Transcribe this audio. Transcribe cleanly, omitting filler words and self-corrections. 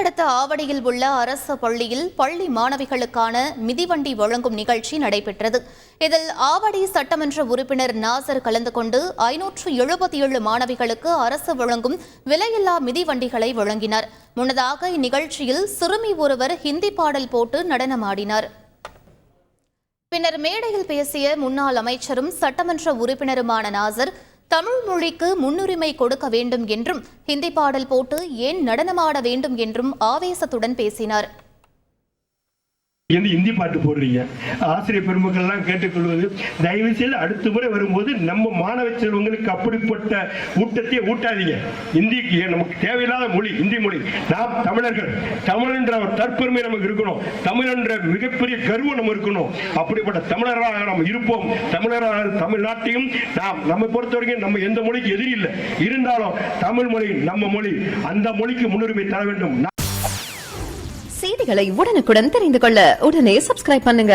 அடுத்த ஆவடியில் உள்ள அரசு பள்ளியில் பள்ளி மாணவிகளுக்கான மிதிவண்டி வழங்கும் நிகழ்ச்சி நடைபெற்றது. இதில் ஆவடி சட்டமன்ற உறுப்பினர் நாசர் கலந்து கொண்டு 577 மாணவிகளுக்கு அரசு வழங்கும் விலையில்லா மிதிவண்டிகளை வழங்கினார். முன்னதாக இந்நிகழ்ச்சியில் சிறுமி ஒருவர் ஹிந்தி பாடல் போட்டு நடனமாடினார். பின்னர் மேடையில் பேசிய முன்னாள் அமைச்சரும் சட்டமன்ற உறுப்பினருமான நாசர், தமிழ் மொழிக்கு முன்னுரிமை கொடுக்க வேண்டும் என்றும் ஹிந்தி பாடல் போட்டு ஏன் நடனமாட வேண்டும் என்றும் ஆவேசத்துடன் பேசினார். இந்தி பாட்டு போடுறீங்க, ஆசிரியர் பெருமக்கள் எல்லாம் கேட்டுக்கொள்வது, தயவு செய்து அடுத்த முறை வரும்போது நம்ம மாணவ செல்வங்களுக்கு அப்படிப்பட்ட ஊட்டத்தை ஊட்டாதீங்க. இந்திக்கு நமக்கு தேவையில்லாத மொழி இந்தி மொழி. நாம் தமிழர்கள், தமிழ் என்ற தற்பெருமை நமக்கு இருக்கணும், தமிழ் என்ற மிகப்பெரிய கர்வம் நம்ம இருக்கணும். அப்படிப்பட்ட தமிழராக நாம் இருப்போம். தமிழராக தமிழ்நாட்டையும் நம்மை பொறுத்தவரைக்கும் நம்ம எந்த மொழிக்கு எதிரி இல்லை. இருந்தாலும் தமிழ் மொழி நம்ம மொழி, அந்த மொழிக்கு முன்னுரிமை தர வேண்டும். செய்திகளை உடனுக்குடன் தெரிந்து கொள்ள உடனே சப்ஸ்கிரைப் பண்ணுங்க.